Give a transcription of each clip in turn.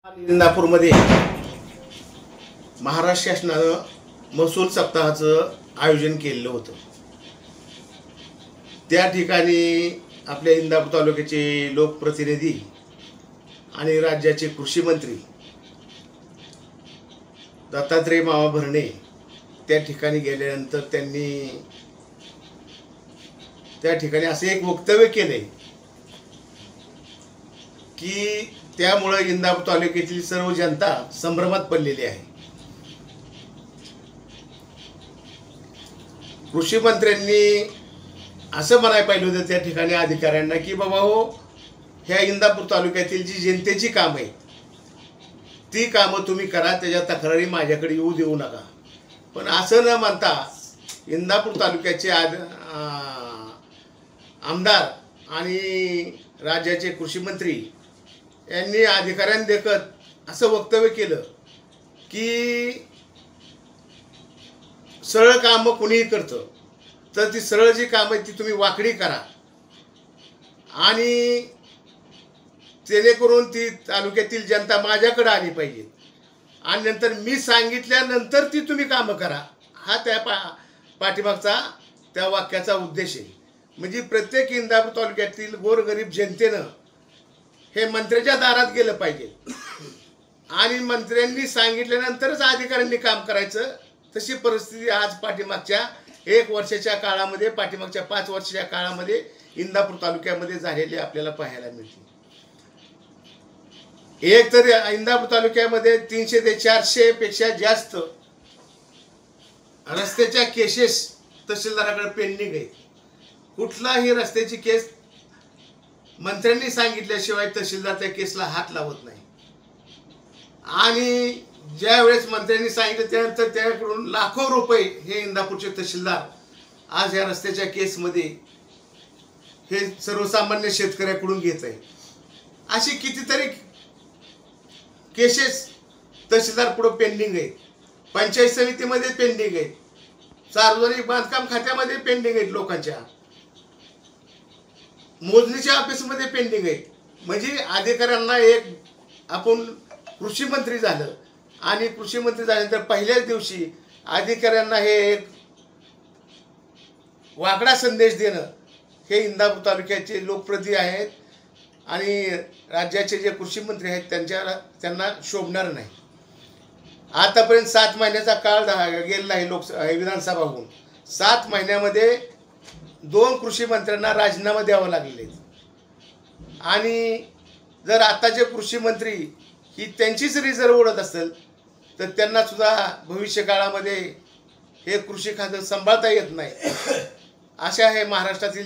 इंदापूरमध्ये महाराष्ट्र शासनानं महसूल सप्ताहाचं आयोजन केलेलं होतं। त्या ठिकाणी आपल्या इंदापूर तालुक्याचे लोकप्रतिनिधी आणि राज्याचे कृषी मंत्री दत्तात्रय मामा भरणे त्या ठिकाणी गेल्यानंतर त्यांनी त्या ठिकाणी असे एक वक्तव्य केले की त्यामुळे इंदापूर तालुक्यातील सर्व जनता संभ्रमात पडलेली आहे। कृषी मंत्र्यांनी असं म्हणायला पाहिजे होतं त्या ठिकाणी अधिकाऱ्यांना की बाबा हो, ह्या इंदापूर तालुक्यातील जी जनतेची कामं आहेत ती कामं तुम्ही करा, त्याच्या तक्रारी माझ्याकडे येऊ देऊ नका। पण असं न म्हणता इंदापूर तालुक्याचे आमदार आणि राज्याचे कृषी मंत्री यांनी अधिकाऱ्यांदेखत असं वक्तव्य केलं की सरळ कामं कुणीही करतं, तर ती सरळ जी कामं आहेत ती तुम्ही वाकडी करा आणि जेणेकरून ती तालुक्यातील जनता माझ्याकडे आली पाहिजे आणि नंतर मी सांगितल्यानंतर ती तुम्ही कामं करा। हा त्या पाठीमागचा त्या वाक्याचा उद्देश आहे। म्हणजे प्रत्येक इंदापूर तालुक्यातील गोरगरीब जनतेनं हे मंत्र्याच्या दारात गेलं पाहिजे आणि मंत्र्यांनी सांगितल्यानंतरच अधिकाऱ्यांनी काम करायचं। तशी परिस्थिती आज पाठीमागच्या 1 वर्षाच्या काळामध्ये, पाठीमागच्या 5 वर्षाच्या काळामध्ये इंदापूर तालुक्यामध्ये झालेली आपल्याला पाहायला मिळते। एक तर इंदापूर तालुक्यामध्ये 300 ते 400 पेक्षा जास्त रस्त्याच्या केसेस तहसीलदाराकडे पेंडिंग आहे। कुठलाही रस्त्याची केस मंत्र्यांनी सांगितल्याशिवाय तहसीलदार त्या केसला हात लावत नाही आणि ज्या वेळेस मंत्र्यांनी सांगितलं त्यानंतर त्याकडून लाखो रुपये हे इंदापूरचे तहसीलदार आज या रस्त्याच्या केसमध्ये हे सर्वसामान्य शेतकऱ्याकडून घेत आहे। अशी कितीतरी केसेस तहसीलदार पुढे पेंडिंग आहेत, पंचायत समितीमध्ये पेंडिंग आहेत, सार्वजनिक बांधकाम खात्यामध्ये पेंडिंग आहेत, लोकांच्या मोजणीच्या ऑफिसमध्ये पेंडिंग आहे। म्हणजे अधिकाऱ्यांना एक आपण कृषी मंत्री झालं आणि कृषी मंत्री झाल्यानंतर पहिल्याच दिवशी अधिकाऱ्यांना हे एक वाकडा संदेश देणं हे इंदापूर तालुक्याचे लोकप्रतिनिधी आहेत आणि राज्याचे जे कृषी मंत्री आहेत त्यांना शोभणार नाही। आतापर्यंत 7 महिन्याचा काळ गेलेला आहे विधानसभा होऊन। 7 महिन्यामध्ये 2 कृषी मंत्र्यांना राजीनामा द्यावा लागलेले आणि जर आताचे कृषी मंत्री ही त्यांचीच रिझर्व उडत असेल तर त्यांना सुद्धा भविष्य काळामध्ये हे कृषी खातं सांभाळता येत नाही। अशा हे महाराष्ट्रातील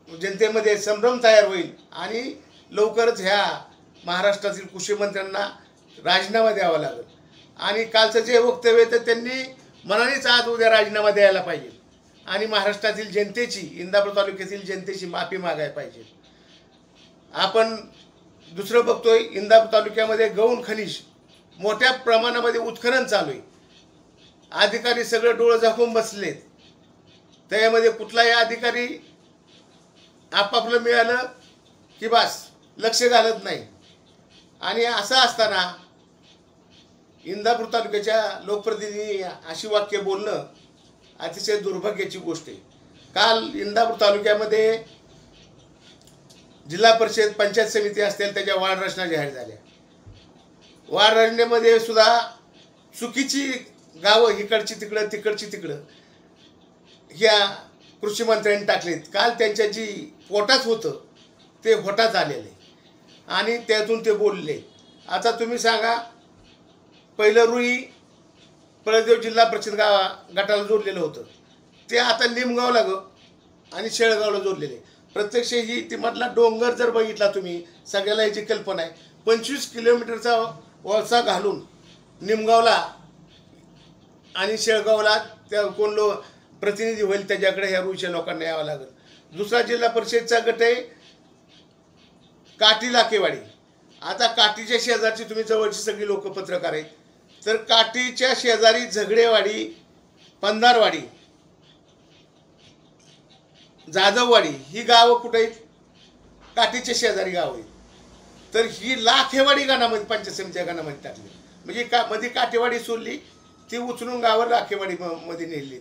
जनतेमध्ये संभ्रम तयार होईल आणि लवकरच ह्या महाराष्ट्रातील कृषी मंत्र्यांना राजीनामा द्यावा लागेल आणि कालचं जे वक्तव्य तर त्यांनी मनानेच आज उद्या राजीनामा द्यायला पाहिजे आणि महाराष्ट्रातील जनतेची, इंदापूर तालुक्यातील जनतेची माफी मागायला पाहिजे। आपण दुसरं बघतोय इंदापूर तालुक्यामध्ये गौण खनिज मोठ्या प्रमाणामध्ये उत्खनन चालू आहे। अधिकारी सगळे डोळे झाकून बसलेत, त्यामध्ये कुठलाही अधिकारी आपापलं मिळालं की बस लक्ष घालत नाही आणि असं असताना इंदापूर तालुक्याच्या लोकप्रतिनिधी अशी वाक्य बोलणं अतिशय दुर्भाग्याची गोष्ट आहे। काल इंदापूर तालुक्यामध्ये जिल्हा परिषद पंचायत समिती असतील त्याच्या वार्ड रचना जाहीर झाल्या। वार्ड रचनेमध्ये सुद्धा चुकीची गावं इकडची तिकडं तिकडची तिकडं ह्या कृषी मंत्र्यांनी टाकलेत। काल त्यांच्या जी पोटात होतं ते होटात आलेले आणि त्यातून ते बोलले। आता तुम्ही सांगा, पहिलं रुई पळदेव जिल्हा परिषद गटाला जोडलेलं होतं ते आता निमगावला आणि शेळगावला जोडलेले। प्रत्यक्ष ही ती मधला डोंगर जर बघितला तुम्ही, सगळ्याला याची कल्पना आहे, 25 किलोमीटरचा वळसा घालून निमगावला आणि शेळगावला त्या कोण प्रतिनिधी होईल त्याच्याकडे ह्या रुईच्या लोकांना यावं लागेल। दुसरा जिल्हा परिषदचा गट आहे काटी लाकेवाडी। आता काटीच्या शेजारची तुम्ही जवळची सगळी लोक पत्रकार आहेत, तर काटीच्या शेजारी झगडेवाडी, पंधारवाडी, जाधववाडी ही गावं कुठे आहेत? काठीच्या शेजारी गाव आहे। तर ही लाखेवाडी गणामध्ये पंचायत समितीच्या गणामध्ये टाकली. म्हणजे मध्ये काठेवाडी सोडली, ती उचलून गावावर लाखेवाडी मध्ये नेली.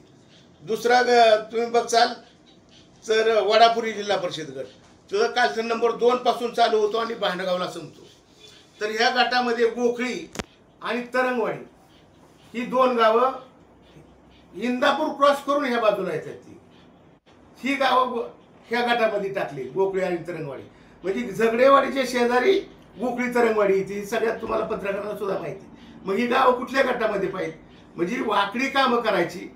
दुसरा तुम्ही बघचाल तर वडापुरी जिल्हा परिषद गट, तुझं कालचा नंबर 2 पासून चालू होतो आणि भांडगावला संपतो. तर ह्या गटामध्ये गोखळी आणि तरंगवाडी ही 2 गावं इंदापूर क्रॉस करून ह्या बाजूला येतात. ही गावं ह्या गटामध्ये टाकली, गोखळी आणि तरंगवाडी. म्हणजे झगडेवाडीच्या शेजारी गोखळी तरंगवाडी, ती सगळ्यात तुम्हाला पत्रकारांना सुद्धा माहिती. मग ही गावं कुठल्या गटामध्ये पाहिजे? म्हणजे वाकडी कामं करायची,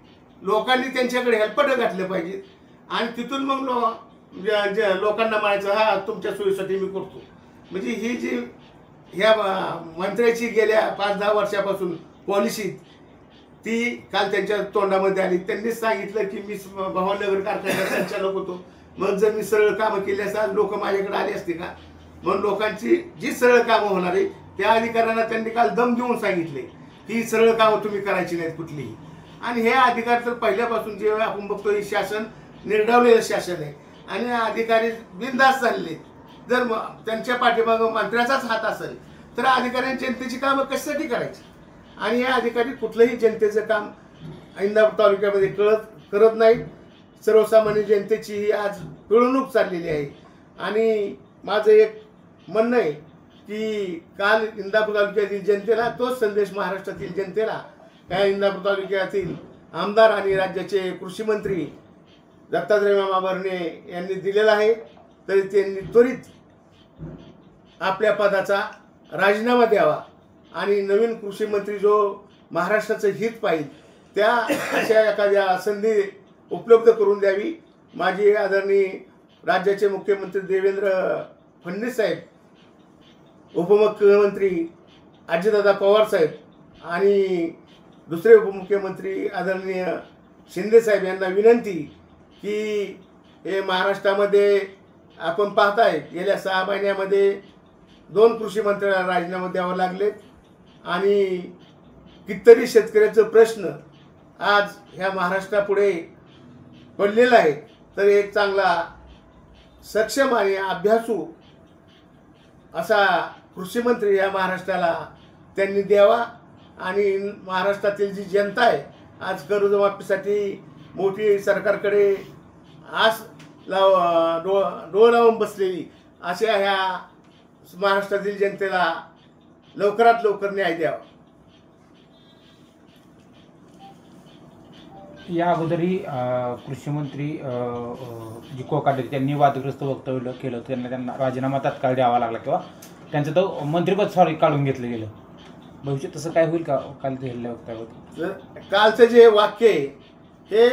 लोकांनी त्यांच्याकडे हेल्पट घातले पाहिजेत आणि तिथून मग लोकांना म्हणायचं हा तुमच्या सोयीसाठी मी करतो. म्हणजे ही जी ह्या मंत्र्याची गेल्या 5-10 वर्षापासून पॉलिसी ती काल त्यांच्या तोंडामध्ये आली. त्यांनीच सांगितलं की मी भवाननगर कारखान्याचा संचालक होतो, मग जर मी सरळ कामं केली असता लोक माझ्याकडे आले असते का? म्हणून लोकांची जी सरळ कामं होणार आहे त्या अधिकाऱ्यांना त्यांनी काल दम देऊन सांगितले की सरळ कामं तुम्ही करायची नाहीत कुठलीही. आणि हे अधिकार तर पहिल्यापासून जे आपण बघतो हे शासन निर्डावलेलं शासन आहे आणि अधिकारी बिनधास्त झालेले. जर त्यांच्या पाठीमागं मंत्र्याचाच हात असेल तर अधिकाऱ्यांनी जनतेची कामं कशासाठी करायची? आणि हे अधिकारी कुठलंही जनतेचं काम इंदापूर तालुक्यामध्ये करत नाहीत. सर्वसामान्य जनतेची ही आज पिळवणूक चाललेली आहे. आणि माझं एक म्हणणं आहे की काल इंदापूर तालुक्यातील जनतेला तोच संदेश महाराष्ट्रातील जनतेला या इंदापूर तालुक्यातील आमदार आणि राज्याचे कृषी मंत्री दत्तात्रय मामा भरणे यांनी दिलेला आहे. तरी त्यांनी त्वरित आपल्या पदाचा राजीनामा द्यावा आणि नवीन कृषी मंत्री जो महाराष्ट्राचं हित पाहिजे त्या अशा एखाद्या संधी उपलब्ध करून द्यावी. माझी आदरणीय राज्याचे मुख्यमंत्री देवेंद्र फडणवीस साहेब, उपमुख्यमंत्री अजितदादा पवार साहेब आणि दुसरे उपमुख्यमंत्री आदरणीय शिंदे साहेब यांना विनंती की हे महाराष्ट्रामध्ये आपण पाहताय गेल्या 6 महिन्यामध्ये 2 कृषी मंत्र्यांना राजीनामा द्यावा लागलेत आणि कितीतरी शेतकऱ्याचं प्रश्न आज ह्या महाराष्ट्रापुढे पडलेला आहे. तर एक चांगला सक्षम आणि अभ्यासू असा कृषी मंत्री या महाराष्ट्राला त्यांनी द्यावा. आणि महाराष्ट्रातील जी जनता आहे आज कर्जमाफीसाठी मोठी सरकारकडे आस डोळ लावून बसलेली अशा ह्या महाराष्ट्रातील जनतेला लवकरात लवकर न्याय द्यावा. या अगोदरही कृषी मंत्री जी कोकाटे त्यांनी वादग्रस्त वक्तव्य केलं, त्यांना राजीनामा तात्काळ द्यावा लागला किंवा त्यांचं तो मंत्रिपद काढून घेतलं गेलं. भविष्यात तसं काय होईल का? काल दिलेल्या वक्तव्यात कालचं जे वाक्य हे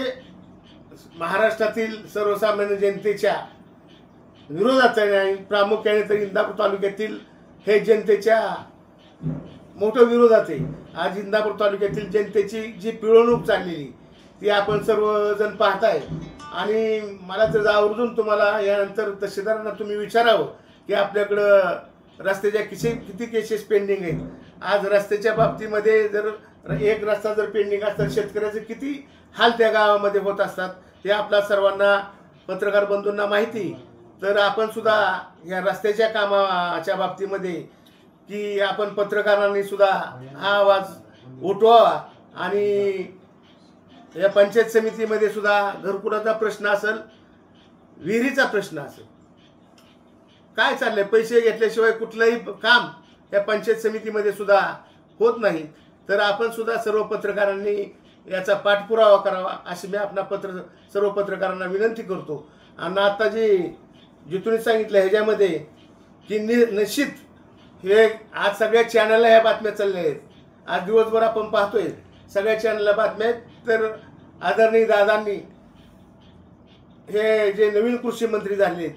महाराष्ट्रातील सर्वसामान्य जनतेच्या विरोधात आहे आणि प्रामुख्याने तर इंदापूर तालुक्यातील हे जनतेच्या मोठं विरोधात आहे. आज इंदापूर तालुक्यातील जनतेची जी पिळवणूक चाललेली ती आपण सर्वजण पाहताय. आणि मला तर आवर्जून तुम्हाला यानंतर तहसीलदारांना तुम्ही विचारावं की आपल्याकडं रस्त्याच्या किती केसेस पेंडिंग आहेत. आज रस्त्याच्या बाबतीमध्ये जर एक रस्ता जर पेंडिंग असतात शेतकऱ्याचे किती हाल त्या गावामध्ये होत असतात हे आपल्या सर्वांना पत्रकार बंधूंना माहिती. तर आपण सुद्धा या रस्त्याच्या कामाच्या बाबतीमध्ये की आपण पत्रकारांनी सुद्धा हा आवाज उठवावा. आणि या पंचायत समितीमध्ये सुद्धा घरकुलाचा प्रश्न असेल, विहिरीचा प्रश्न असेल, काय चाललंय पैसे घेतल्याशिवाय कुठलंही काम या पंचायत समितीमध्ये सुद्धा होत नाही. तर आपण सुद्धा सर्व पत्रकारांनी याचा पाठपुरावा करावा अशी मी आपल्या सर्व पत्रकारांना विनंती करतो. आणि आता जिथून सांगितलं ह्याच्यामध्ये की निश्चित हे आज सगळ्या चॅनलला ह्या बातम्या चालल्या आहेत. आज दिवसभर आपण पाहतोय सगळ्या चॅनलला बातम्या आहेत. तर आदरणीय दादांनी हे जे नवीन कृषी मंत्री झाले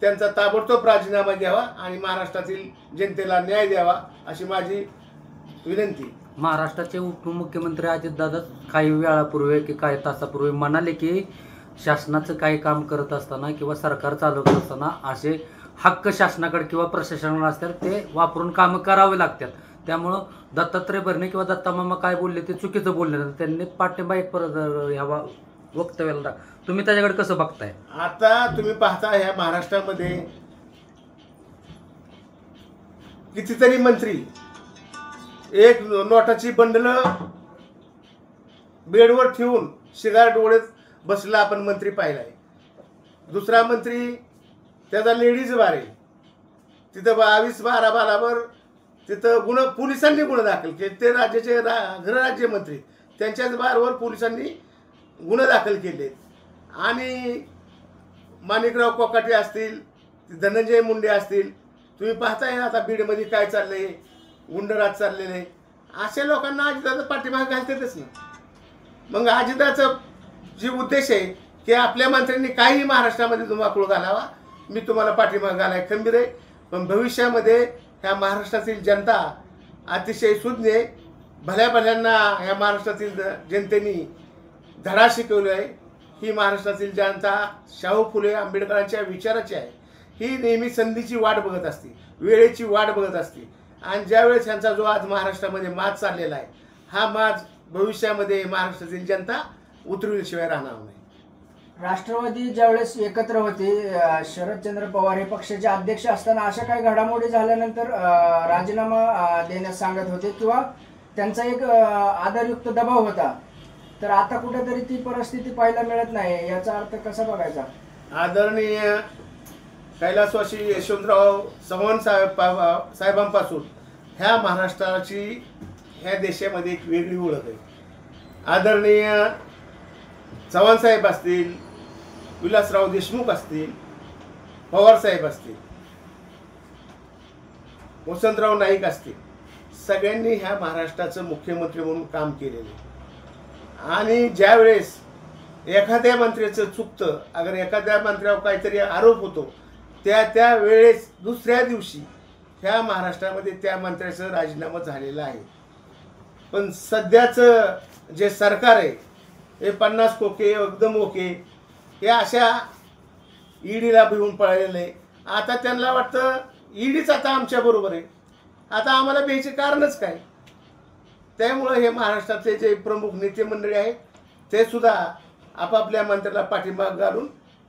त्यांचा ताबडतोब राजीनामा घ्यावा आणि महाराष्ट्रातील जनतेला न्याय द्यावा अशी माझी विनंती. महाराष्ट्राचे उपमुख्यमंत्री अजितदादा काही वेळापूर्वी की काही तासापूर्वी म्हणाले की शासनाचं काही काम करत असताना किंवा सरकार चालवत असताना असे हक्क शासनाकडे किंवा प्रशासनाकडे असतात ते वापरून कामं करावे लागतात. त्यामुळं दत्तात्रय भरणे किंवा दत्तामामा काय बोलले ते चुकीचं बोलले. त्यांनी पाठिंबा एक परत ह्या वक्तव्याला तुम्ही त्याच्याकडे कसं बघताय? आता तुम्ही पाहता ह्या महाराष्ट्रामध्ये कितीतरी मंत्री एक नोटाची बंडल बेडवर ठेवून सिगारेट ओढत बसला आपण मंत्री पाहिलाय. दुसरा मंत्री त्याचा लेडीज बार आहे, तिथं 22-12 बालावर तिथं पोलिसांनी गुन्हे दाखल केले. ते राज्याचे गृहराज्यमंत्री त्यांच्याच बारवर पोलिसांनी गुन्हे दाखल केले. आणि माणिकराव कोकाटे असतील, धनंजय मुंडे असतील, तुम्ही पाहताय आता बीडमध्ये काय चाललंय, गुंडराज चाललेलं आहे. अशा लोकांना अजितदादा पाठीमागे घालतातच ना. मग अजितदादाचा जे उद्देश आहे की आपल्या मंत्र्यांनी काही महाराष्ट्रामध्ये धुमाकूळ घालावा, मी तुम्हाला पाठीमागे घालाय खंबीर आहे. पण भविष्यामध्ये ह्या महाराष्ट्रातील जनता अतिशय सुज्ञ आहे. भल्या भल्यांना ह्या महाराष्ट्रातील जनतेने धडा शिकवला आहे. ही महाराष्ट्रातील जनता शाहू फुले आंबेडकरांच्या विचाराची आहे. ही नेहमी संधीची वाट बघत असते, वेळेची वाट बघत असते. आणि ज्यावेळेस ह्यांचा जो आज महाराष्ट्रामध्ये माज चाललेला आहे, हा माज भविष्यामध्ये महाराष्ट्रातील जनता उतरविल्याशिवाय राहणार नाही. राष्ट्रवादी ज्यावेळेस एकत्र होते, शरदचंद्र पवार हे पक्षाचे अध्यक्ष असताना अशा काही घडामोडी झाल्यानंतर राजीनामा देण्यास सांगत होते किंवा त्यांचा एक आदरयुक्त दबाव होता. तर आता कुठेतरी ती परिस्थिती पाहायला मिळत नाही. याचा अर्थ कसा बघायचा? आदरणीय कैलासवासी यशवंतराव चव्हाण साहेबांपासून ह्या महाराष्ट्राची ह्या देशामध्ये एक वेगळी ओळख आहे. आदरणीय चव्हाण साहेब असतील, विलासराव देशमुख असतील, पवार साहेब असतील, वसंतराव नाईक असतील, सगळ्यांनी ह्या महाराष्ट्राचं मुख्यमंत्री म्हणून काम केलेलं आहे. आणि ज्यावेळेस एखाद्या मंत्र्याचं चुकतं, अगर एखाद्या मंत्र्यावर काहीतरी आरोप होतो, त्या वेळेस दुसऱ्या दिवशी ह्या महाराष्ट्रामध्ये त्या मंत्र्याचं राजीनामा झालेलं आहे. पण सध्याचं जे सरकार आहे हे 50 खोके एकदम ओके हे अशा ईडीला भिवून पळालेलं आहे. आता त्यांना वाटतं ईडीच आता आमच्या बरोबर आहे, आता आम्हाला भ्यायचे कारणच काय. त्यामुळं हे महाराष्ट्रातले जे प्रमुख नेते मंडळी आहेत ते सुद्धा आपापल्या मंत्र्याला पाठिंबा घालून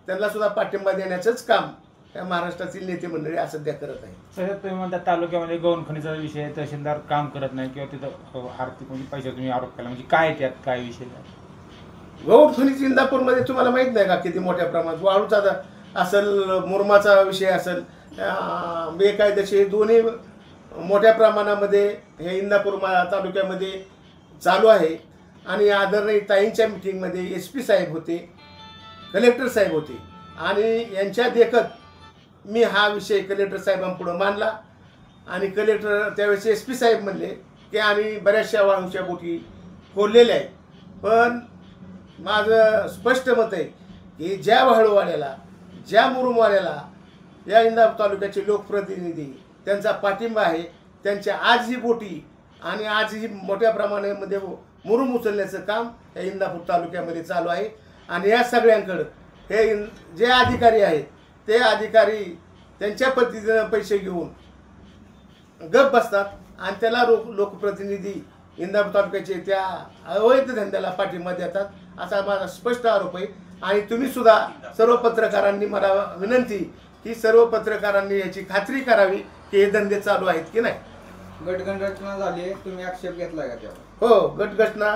त्यांना सुद्धा पाठिंबा देण्याचंच काम या महाराष्ट्रातील नेते मंडळी आज सध्या करत आहेत. सर, तुम्ही म्हणता तालुक्यामध्ये गौणखणीचा विषय, तहसीलदार काम करत नाही किंवा तिथं आर्थिक म्हणजे पैसे तुम्ही आरोप केला, म्हणजे काय त्यात काय विषय? गौणखनिज इंदापूरमध्ये तुम्हाला माहीत नाही का किती मोठ्या प्रमाणात वाळूचा असेल, मुरमाचा विषय असेल, बेकायदेशीर दोन्ही मोठ्या प्रमाणामध्ये हे इंदापूर तालुक्यामध्ये चालू आहे. आणि आदरणीय ताईंच्या मिटिंगमध्ये SP साहेब होते, कलेक्टर साहेब होते आणि यांच्या देखत मी हा विषय कलेक्टर साहेबांपुढं मांडला. आणि कलेक्टर त्यावेळेस SP साहेब म्हणले की आम्ही बऱ्याचशा वाळूच्या बोटी खोललेल्या आहेत, पण माझं स्पष्ट मत आहे की ज्या वाळूवाल्याला, ज्या मुरुमवाल्याला या इंदापूर तालुक्याचे लोकप्रतिनिधी त्यांचा पाठिंबा आहे, त्यांच्या आज ही बोटी आणि आज ही मोठ्या प्रमाणामध्ये मुरुम उचलण्याचं काम या इंदापूर तालुक्यामध्ये चालू आहे. आणि या सगळ्यांकडं हे जे अधिकारी आहेत ते अधिकारी त्यांच्या पद्धतीनं पैसे घेऊन गप बसतात आणि त्याला लोकप्रतिनिधी इंदापूर तालुक्याचे त्या अवैध धंद्याला पाठिंबा देतात, असा माझा स्पष्ट आरोप आहे. आणि तुम्ही सुद्धा सर्व पत्रकारांनी मला विनंती की सर्व पत्रकारांनी याची खात्री करावी की हे धंदे चालू आहेत की नाही. गटघटना झाली, तुम्ही आक्षेप घेतला का त्यावर? हो, गटघटना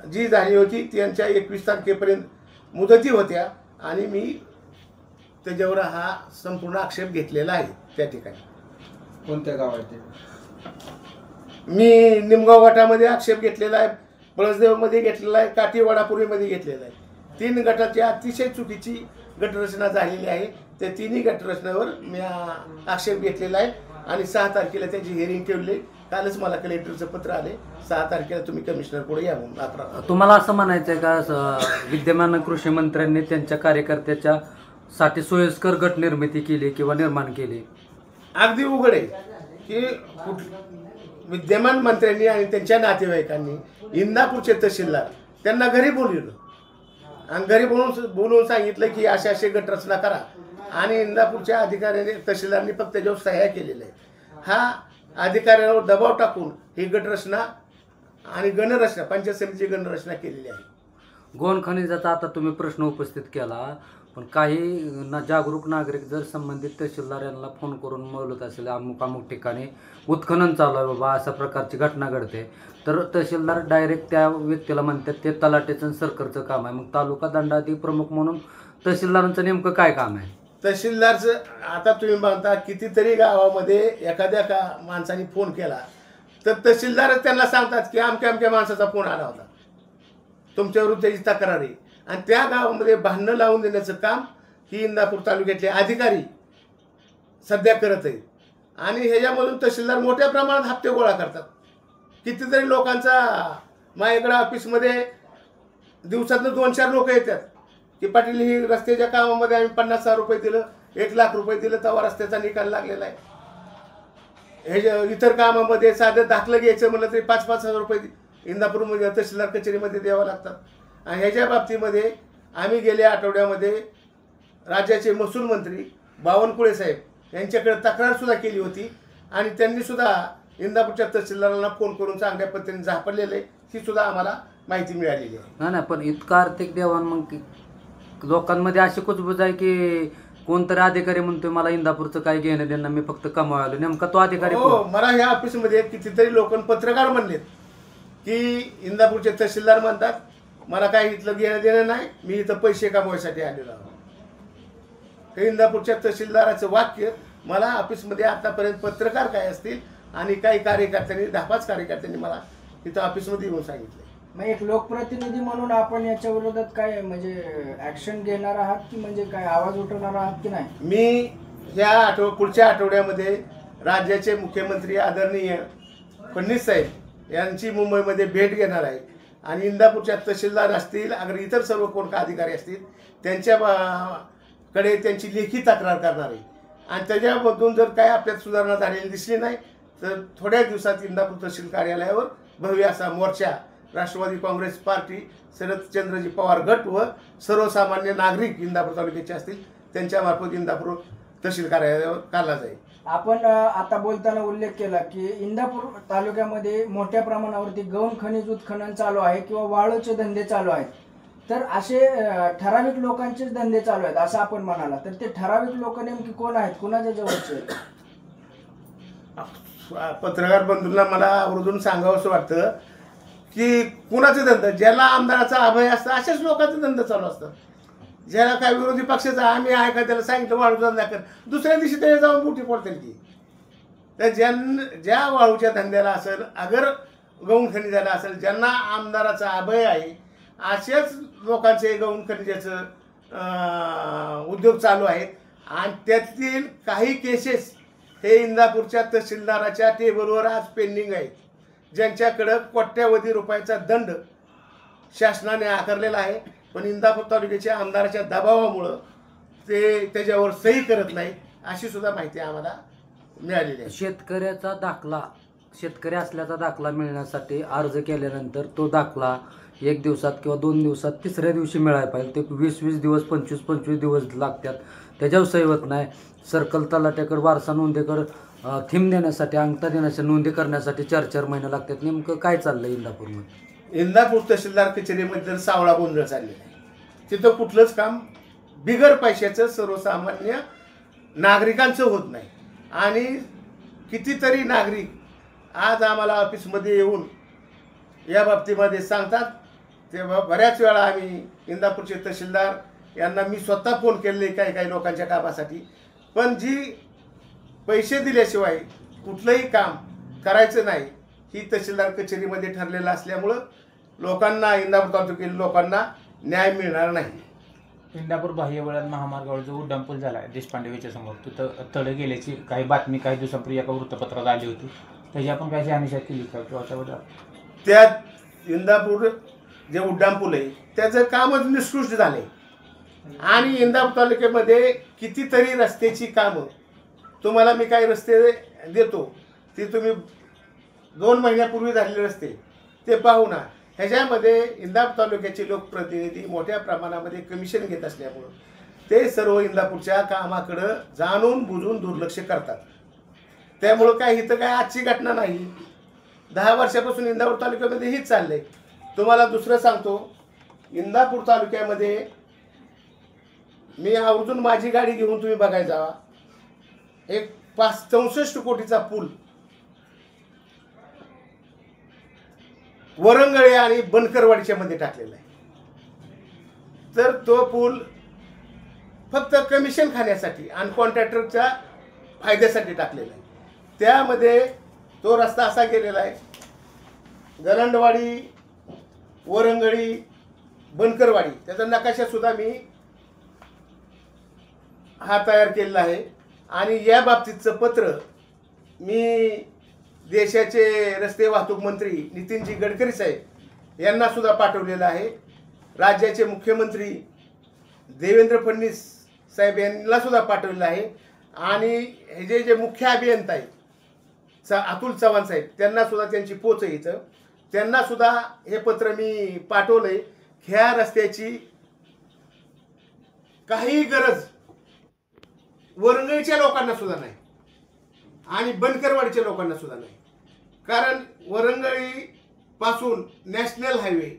जी झाली होती त्यांच्या 21 तारखेपर्यंत मुदती होत्या आणि मी त्याच्यावर हा संपूर्ण आक्षेप घेतलेला आहे. त्या ठिकाणी कोणत्या गावात? मी निमगाव गटामध्ये आक्षेप घेतलेला आहे, पळसदेवमध्ये घेतलेला आहे, काठीवाडापुरीमध्ये घेतलेला आहे. 3 गटाची अतिशय चुकीची गटरचना झालेली आहे. त्या तिन्ही गटरचनेवर मी आक्षेप घेतलेला आहे आणि 6 तारखेला त्याची हिअरिंग ठेवली. कालच मला कलेक्टरचं पत्र आले, 6 तारखेला तुम्ही कमिशनर पुढे या म्हणून. तुम्हाला असं म्हणायचं आहे का विद्यमान कृषी मंत्र्यांनी त्यांच्या कार्यकर्त्याच्या साठी सोयीस्कर गट निर्मिती केली किंवा निर्माण केली? अगदी उघड आहे की विद्यमान मंत्र्यांनी आणि त्यांच्या नातेवाईकांनी इंदापूरचे तहसीलदार त्यांना घरी बोलवलं आणि घरी बोलवून सांगितलं की असे असे गटरचना करा. आणि इंदापूरच्या अधिकाऱ्याने तहसीलदारांनी फक्त त्याच्यावर सह्या केलेल्या आहेत. हा अधिकाऱ्यांवर दबाव टाकून ही गटरचना आणि गणरचना पंचायत समितीची गणरचना केलेली आहे. गौण खनिजाचा आता तुम्ही प्रश्न उपस्थित केला, पण काही जागरूक नागरिक जर संबंधित तहसीलदार यांना फोन करून बोलत असेल अमुक अमुक ठिकाणी उत्खनन चालू आहे बाबा, अशा प्रकारची घटना घडते, तर तहसीलदार डायरेक्ट त्या व्यक्तीला म्हणतात ते तलाठीचं आणि सरकारचं काम आहे. मग तालुका दंडाधिकारी प्रमुख म्हणून तहसीलदारांचं नेमकं काय काम आहे? तहसीलदारचं आता तुम्ही म्हणता कितीतरी गावामध्ये एखाद्या माणसाने फोन केला तर तहसीलदारच त्यांना सांगतात की अमक्या माणसाचा फोन आला होता, तुमच्या विरुद्ध त्याची तक्रार आहे. आणि त्या गावामध्ये भांडणं लावून देण्याचं काम ही इंदापूर तालुक्यातले अधिकारी सध्या करत आहेत. आणि ह्याच्यामधून तहसीलदार मोठ्या प्रमाणात हप्ते गोळा करतात. कितीतरी लोकांचा माझ्याकडे ऑफिसमध्ये दिवसातनं 2-4 लोक येतात की पाटील ही रस्त्याच्या कामामध्ये आम्ही 50,000 रुपये दिलं, 1,00,000 रुपये दिलं, तेव्हा रस्त्याचा निकाल लागलेला आहे. हे इतर कामामध्ये साधं दाखलं घ्यायचं म्हणलं तरी 5,000 रुपये इंदापूरमध्ये तहसीलदार कचेरीमध्ये द्यावं लागतात. आणि ह्याच्या बाबतीमध्ये आम्ही गेल्या आठवड्यामध्ये राज्याचे महसूल मंत्री बावनकुळे साहेब यांच्याकडे तक्रारसुद्धा केली होती. आणि त्यांनीसुद्धा इंदापूरच्या तहसीलदारांना फोन करून चांगल्या पद्धतीने झापडलेले ही सुद्धा आम्हाला माहिती मिळालेली आहे. नाही, पण इतका आर्थिक देवाण मग लोकांमध्ये अशी कुजबुज आहे की कोणतरी अधिकारी म्हणतोय मला इंदापूरचं काय घेणं देणं, मी फक्त कमावलो. नेमका तो अधिकारी हो, मला ह्या ऑफिसमध्ये कितीतरी लोक पत्रकार म्हणलेत की इंदापूरचे तहसीलदार म्हणतात मला काही इथलं घेणं देणं नाही, मी इथं पैसे कमवायसाठी आलेलो आहोत. हे इंदापूरच्या तहसीलदाराचं वाक्य मला ऑफिसमध्ये आतापर्यंत पत्रकार काय असतील आणि काही कार्यकर्त्यांनी 10-5 कार्यकर्त्यांनी मला इथं ऑफिसमध्ये येऊन सांगितलं. मग एक लोकप्रतिनिधी म्हणून आपण याच्या विरोधात काय म्हणजे ऍक्शन घेणार आहात की म्हणजे काय आवाज उठवणार आहात की नाही? मी पुढच्या आठवड्यामध्ये राज्याचे मुख्यमंत्री आदरणीय फडणवीस साहेब यांची मुंबईमध्ये भेट घेणार आहे. आणि इंदापूरच्या तहसीलदार असतील अगर इतर सर्व कोण का अधिकारी असतील त्यांच्याकडे त्यांची लेखी तक्रार करणार आहे. आणि त्याच्यामधून जर काय आपल्यात सुधारणा झालेली दिसली नाही तर थोड्या दिवसात इंदापूर तहसील कार्यालयावर भव्य असा मोर्चा राष्ट्रवादी काँग्रेस पार्टी, शरदचंद्रजी पवार गट व सर्वसामान्य नागरिक इंदापूर तालुक्याचे असतील त्यांच्यामार्फत इंदापूर तहसील कार्यालयावर काढला जाईल. आपण आता बोलताना उल्लेख केला की इंदापूर तालुक्यामध्ये मोठ्या प्रमाणावरती गौण खनिज उत्खनन चालू आहे किंवा वाळूचे धंदे चालू आहेत. तर असे ठराविक लोकांचेच धंदे चालू आहेत असं आपण म्हणाला, तर ते ठराविक लोक नेमकी कोण आहेत, कुणाच्या जवळचे आहेत? पत्रकार बंधूंना मला आवर्जून सांगावंसं वाटतं की कुणाचे धंदा, ज्याला आमदाराचा अभय असतं अशाच लोकांचे धंदा चालू असतात. ज्याला काय विरोधी पक्षाचा आम्ही आहे का त्याला सांगितलं वाळू धंदा कर, दुसऱ्या दिवशी त्याला जाऊन बुटी पडतील की. तर ज्या वाळूच्या धंद्याला असेल अगर गौण खनिजाला असेल ज्यांना आमदाराचा अभय आहे असेच लोकांचे गौण खनिजाचं उद्योग चालू आहेत. आणि त्यातील काही केसेस हे इंदापूरच्या तहसीलदाराच्या टेबलवर आज पेंडिंग आहेत, ज्यांच्याकडं कोट्यावधी रुपयाचा दंड शासनाने आकारलेला आहे. पण इंदापूर तालुक्याच्या आमदाराच्या दबावामुळं ते त्याच्यावर सही करत नाही अशी सुद्धा माहिती आम्हाला मिळालेली आहे. शेतकऱ्याचा दाखला, शेतकरी असल्याचा दाखला मिळण्यासाठी अर्ज केल्यानंतर तो दाखला 1 दिवसात किंवा 2 दिवसात, तिसऱ्या दिवशी मिळायला पाहिजे. ते 20-20 दिवस, 25-25 दिवस लागतात, त्याच्यावर सही होत नाही. सर्कल तलाट्याकडे वारसा नोंदीकडे थीम देण्यासाठी, अंगठा देण्यासाठी, नोंदी करण्यासाठी 4-4 महिने लागतात. नेमकं काय चाललंय इंदापूरमध्ये? इंदापूर तहसीलदार कचेरीमध्ये जर सावळा गोंधळ चाललेला आहे. तिथं कुठलंच काम बिगर पैशाचं सर्वसामान्य नागरिकांचं होत नाही. आणि कितीतरी नागरिक आज आम्हाला ऑफिसमध्ये येऊन या बाबतीमध्ये सांगतात. तेव्हा बऱ्याच वेळा आम्ही इंदापूरचे तहसीलदार यांना मी स्वतः फोन केले काही लोकांच्या कामासाठी, पण जी पैसे दिल्याशिवाय कुठलंही काम करायचं नाही ही तहसीलदार कचेरीमध्ये ठरलेलं असल्यामुळं लोकांना, इंदापूर तालुक्यातील लोकांना न्याय मिळणार नाही. इंदापूर बाह्यवळण महामार्गावर जो उड्डाणपूल झाला आहे देशपांडे वेच्या समोर, तिथं तडे गेल्याची काही बातमी काही दिवसांपूर्वी एका वृत्तपत्रात आली होती. त्याची आपण काय शहानिशा केली का किंवा त्याबद्दल? त्यात इंदापूर जे उड्डाणपूल आहे त्याचं कामच निष्कृष्ट झालं आहे. आणि इंदापूर तालुक्यामध्ये कितीतरी रस्त्याची कामं, तुम्हाला मी काही रस्ते देतो ते तुम्ही 2 महिन्यापूर्वी झालेले रस्ते ते पाहू ना. ह्याच्यामध्ये इंदापूर तालुक्याचे लोकप्रतिनिधी मोठ्या प्रमाणामध्ये कमिशन घेत असल्यामुळं ते सर्व इंदापूरच्या कामाकडं जाणून बुजून दुर्लक्ष करतात. त्यामुळं काय इथं काय आजची घटना नाही, 10 वर्षापासून इंदापूर तालुक्यामध्ये हीच चाललंय. तुम्हाला दुसरं सांगतो, इंदापूर तालुक्यामध्ये मी आवर्जून माझी गाडी घेऊन तुम्ही बघायला जावा. एक 64 कोटीचा पूल वरंगळे आणि बनकरवाडीच्या मध्ये टाकलेला आहे. तर तो पूल फक्त कमिशन खाण्यासाठी आणि कॉन्ट्रॅक्टरच्या फायद्यासाठी टाकलेला आहे. त्यामध्ये तो रस्ता असा गेलेला आहे, गलंडवाडी, वरंगळी, बनकरवाडी, त्याचा नकाशा सुद्धा मी हा तयार केलेला आहे. आणि या बाबतीतचं पत्र मी देशाचे रस्ते वाहतूक मंत्री नितीनजी गडकरी साहेब यांना सुद्धा पाठवलेलं आहे. राज्याचे मुख्यमंत्री देवेंद्र फडणवीस साहेब यांना सुद्धा पाठवलेलं आहे. आणि हे जे मुख्य अभियंता आहेत अतुल चव्हाण साहेब, त्यांना सुद्धा त्यांची पोच आहे इथं, त्यांना सुद्धा हे पत्र मी पाठवलंय. ह्या रस्त्याची काही गरज वरंगळीच्या लोकांना सुद्धा नाही आणि बनकरवाडीच्या लोकांना सुद्धा नाही. कारण वरंगळी पासून नॅशनल हायवे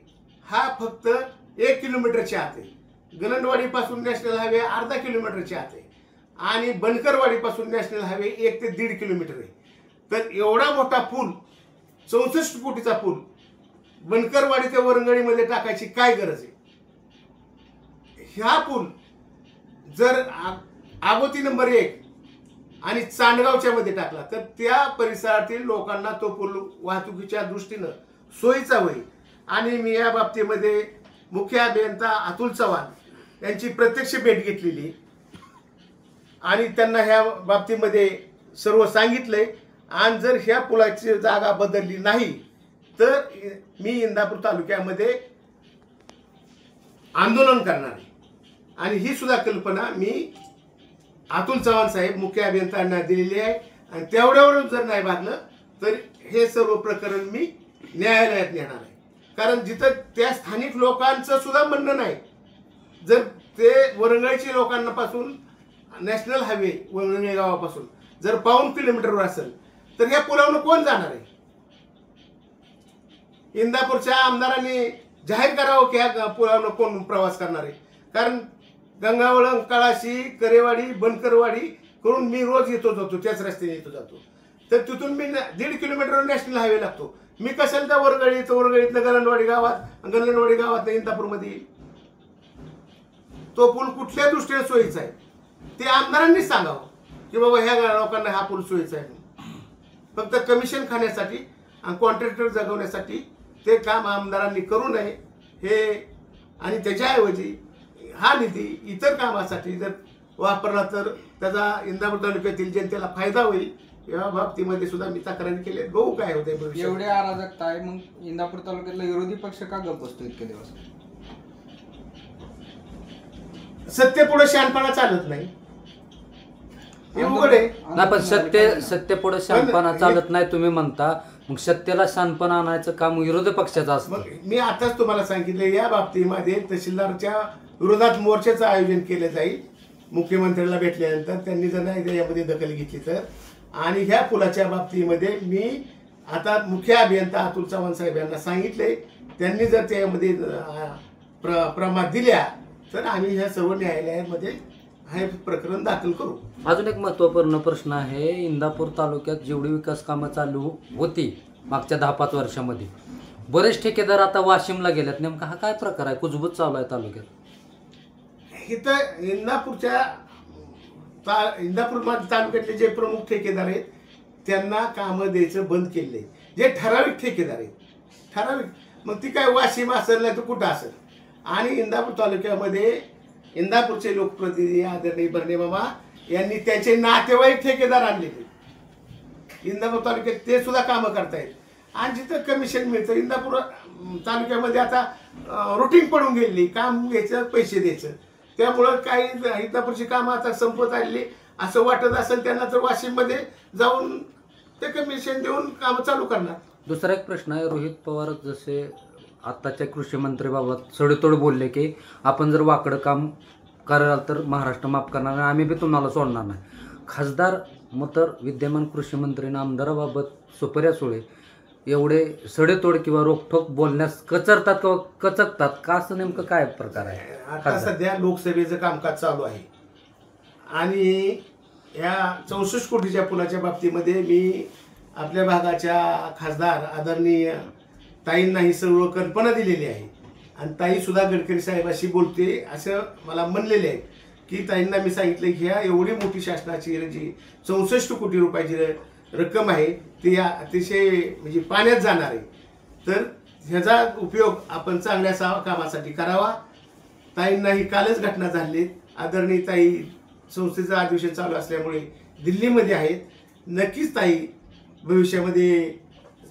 हा फक्त 1 किलोमीटरच्या आत आहे, गलंडवाडी पासून नॅशनल हायवे अर्धा किलोमीटरच्या आत आहे आणि बनकरवाडी पासून नॅशनल हायवे 1 ते 1.5 किलोमीटर आहे. तर एवढा मोठा पूल, 64 कोटीचा पूल बनकरवाडी ते वरंगळीमध्ये टाकायची काय गरज आहे? ह्या पूल जर आगोती नंबर 1 आणि चांडगावच्या मध्ये टाकला तर त्या परिसरातील लोकांना तो पूल वाहतुकीच्या दृष्टीनं सोयीचा होईल. आणि मी या बाबतीमध्ये मुख्य अभियंता अतुल चव्हाण यांची प्रत्यक्ष भेट घेतलेली आणि त्यांना ह्या बाबतीमध्ये सर्व सांगितलंय. आणि जर ह्या पुलाची जागा बदलली नाही तर मी इंदापूर तालुक्यामध्ये आंदोलन करणार आहे. आणि ही सुद्धा कल्पना मी अतुल चव्हाण साहेब मुख्य अभियंत्यांना दिलेली आहे. आणि तेवढ्यावरून जर नाही भागलं तर हे सर्व प्रकरण मी न्यायालयात नेणार आहे. कारण जिथं त्या स्थानिक लोकांचं सुद्धा म्हणणं नाही, जर ते वरंगळीच्या लोकांपासून नॅशनल हायवे वरंगळी गावापासून जर 1.5 किलोमीटरवर असेल तर ह्या पुलावरून कोण जाणार आहे? इंदापूरच्या आमदारांनी जाहीर करावं की ह्या पुलावरून कोण प्रवास करणार आहे. कारण गंगावळण, कळाशी, करेवाडी, बनकरवाडी करून मी रोज येतो जातो, त्याच रस्त्याने येतो जातो. तर तिथून मी 1.5 किलोमीटरवर नॅशनल हायवे लागतो. मी कशाला त्या वरंगळीतलं गलंडवाडी गावात इंदापूरमध्ये येईल? तो पूल कुठल्या दृष्टीने सोयीचा आहे ते आमदारांनीच सांगावं की बाबा ह्या लोकांना हा पूल सोयीचा आहे. फक्त कमिशन खाण्यासाठी आणि कॉन्ट्रॅक्टर जगवण्यासाठी ते काम आमदारांनी करू नये हे. आणि त्याच्याऐवजी हा निधी इतर कामासाठी जर वापरला तर त्याचा इंदापूर तालुक्यातील जनतेला फायदा होईल. या बाबतीमध्ये सुद्धा मी तक्रारी केली. बघू काय होते भविष्यात. एवढे अराजकता आहे, मग इंदापूर तालुक्यातला विरोधी पक्ष का गप्प बसतो इतके दिवस? सत्तेपुढे शहाणपणा चालत नाही, हे उघड आहे. नाही, पण सत्य पुढे शहाणपणा चालत नाही तुम्ही म्हणता, मग सत्याला शहाणपणा आणायचं काम विरोधी पक्षाचं असतं. मग मी आताच तुम्हाला सांगितलं या बाबतीमध्ये तहसीलदारच्या विरोधात मोर्चाचं आयोजन केलं जाईल. मुख्यमंत्र्यांना भेटल्यानंतर त्यांनी जर नाही यामध्ये दखल घेतली तर. आणि ह्या पुलाच्या बाबतीमध्ये मी आता मुख्य अभियंता अतुल चव्हाण साहेब यांना सांगितले, त्यांनी जर त्यामध्ये प्रमाद दिल्या तर आम्ही ह्या सर्व न्यायालयामध्ये हे प्रकरण दाखल करू. अजून एक महत्त्वपूर्ण प्रश्न आहे, इंदापूर तालुक्यात जेवढी विकास कामं चालू होती मागच्या 10-5 वर्षामध्ये, बरेच ठेकेदार आता वाशिमला गेल्यात. नेमका हा काय प्रकार आहे? कुजबूज चालू आहे तालुक्यात. इथं इंदापूर तालुक्यातले जे प्रमुख ठेकेदार आहेत त्यांना कामं द्यायचं बंद केले. जे ठराविक ठेकेदार आहेत, ठराविक, मग ती काय वाशिम असेल नाही तर कुठं असेल. आणि इंदापूर तालुक्यामध्ये इंदापूरचे लोकप्रतिनिधी आदरणीय बर्णे मामा यांनी त्यांचे नातेवाईक ठेकेदार आणलेले इंदापूर तालुक्यात, ते सुद्धा कामं करतायत. आणि जिथं कमिशन मिळतं इंदापूर तालुक्यामध्ये आता रुटीन पडून गेलेली, काम घ्यायचं पैसे द्यायचं. त्यामुळं काही इंदापूरची कामं आता संपत आलेली असं वाटत असेल त्यांना तर वाशिममध्ये जाऊन ते कमिशन देऊन कामं चालू करणार. दुसरा एक प्रश्न आहे, रोहित पवार जसे आत्ताच्या कृषी मंत्रीबाबत सडेतोड बोलले की आपण जर वाकडं काम कराल तर महाराष्ट्र माफ करणार नाही, आम्ही बी तुम्हाला सोडणार नाही. खासदार मग तर विद्यमान कृषी मंत्री आमदाराबाबत सुप्रिया सुळे एवढे सडेतोड किंवा रोखठोक बोलण्यास कचरतात किंवा कचकतात का, असं नेमकं काय प्रकार आहे? आता सध्या लोकसभेचं कामकाज चालू आहे आणि या 64 कोटीच्या पुलाच्या बाबतीमध्ये मी आपल्या भागाच्या खासदार आदरणीय ताईंना ही सर्व कल्पना दिलेली आहे आणि ताई सुद्धा गडकरी साहेबाशी बोलते असं मला म्हणलेले आहे की ताईंना मी सांगितलं की ह्या एवढी मोठी शासनाची जी 64 कोटी रुपयाची रक्कम आहे ती अतिशय म्हणजे पाण्यात जाणार आहे, तर ह्याचा उपयोग आपण चांगल्या कामासाठी करावा. ताईंना ही कालच घटना झाली. आदरणीय ताई संस्थेचं अधिवेशन चालू असल्यामुळे दिल्लीमध्ये आहेत. नक्कीच ताई भविष्यामध्ये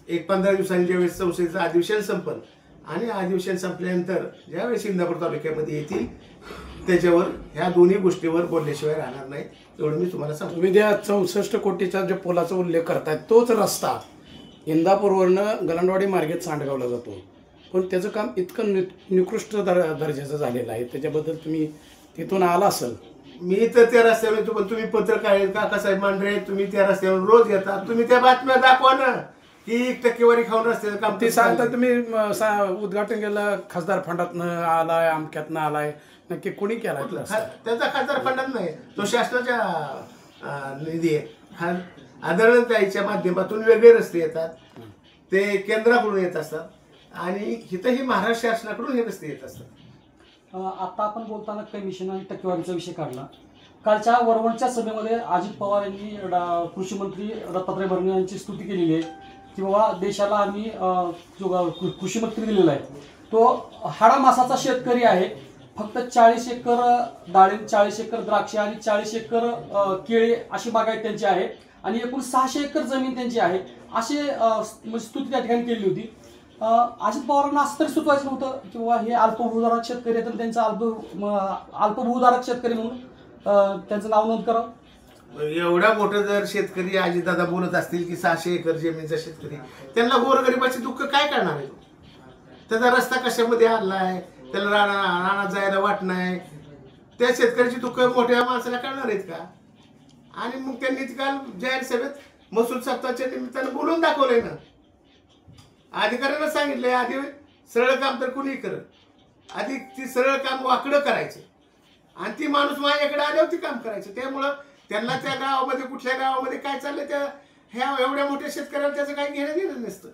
एक 15 दिवसांनी ज्यावेळेस संस्थेचं अधिवेशन संपल आणि अधिवेशन संपल्यानंतर ज्यावेळेस इंदापूर तालुक्यामध्ये येतील त्याच्यावर ह्या दोन्ही गोष्टीवर बोलल्याशिवाय राहणार नाही, एवढं मी तुम्हाला सांगतो. तुम्ही त्या 64 कोटीचा जो पुलाचा उल्लेख करताय तोच रस्ता इंदापूरवरनं गलांडवाडी मार्गेत सांडगावला जातो, पण त्याचं काम इतकं निकृष्ट दर्जाचं झालेलं आहे. त्याच्याबद्दल तुम्ही तिथून आला असेल. मी तर त्या रस्त्यावर येतो, पण तुम्ही पत्रकार आहेत काकासाहेब मांढरे, तुम्ही त्या रस्त्यावर रोज येतात, तुम्ही त्या बातम्या दाखवा ना की 1% खाऊन रस्त्याचं काम ते सांगता तुम्ही उद्घाटन केलं खासदार फंडातनं आलाय अमक्यातनं आलाय, नक्की कोणी केलाय? त्याचा खासदार फंडात नाही, तो शासनाच्या निधी आहे. आदरणीय ताईच्या माध्यमातून वेगळे रस्ते येतात, ते केंद्राकडून येत असतात आणि इथंही महाराष्ट्र शासनाकडून हे रस्ते येत असतात. आता आपण बोलताना कमिशन आणि टक्केवारीचा विषय काढला. कालच्या वरवणच्या सभेमध्ये अजित पवार यांनी कृषी मंत्री दत्तात्रय भरणे यांची स्तुती केलेली आहे की बाबा देशाला आम्ही जो कृषी मंत्री दिलेला आहे तो हाडामासाचा शेतकरी आहे. फक्त 40 एकर डाळिंब, 40 एकर द्राक्षे आणि 40 एकर केळी अशी बागायत त्यांची आहे आणि एकूण 600 एकर जमीन त्यांची आहे, अशी स्तुती त्या ठिकाणी केली होती. अजित पवारांना असं तरी सुचवायचं नव्हतं की बाबा हे अल्पभूधारक शेतकरी आहेत, त्यांचा अल्पभूधारक शेतकरी म्हणून त्यांचं नाव नोंद करावं. एवढा मोठं जर शेतकरी अजितदादा बोलत असतील की 600 एकर जमिनीचा शेतकरी, त्यांना गोरगरिबाचे दुःख काय करणार आहे? त्याचा रस्ता कशामध्ये आणलाय, त्याला रानात जायला वाट नाही, त्या शेतकऱ्याची दुःख मोठ्या माणसाला करणार आहेत का? आणि मग त्यांनी काल जाहीर सभेत महसूल सप्ताहाच्या निमित्तानं बोलून दाखवलंय ना. अधिकाऱ्यांना सांगितलंय आधी सरळ काम तर कुणी करत, आधी ती सरळ काम वाकडं करायचं आणि ती माणूस माझ्याकडे आल्यावर ती काम करायचं. त्यामुळं त्यांना त्या गावामध्ये कुठल्या गावामध्ये काय चाललंय त्या ह्या एवढ्या मोठ्या शेतकऱ्याला त्याचं काही घेणं देणं नसतं.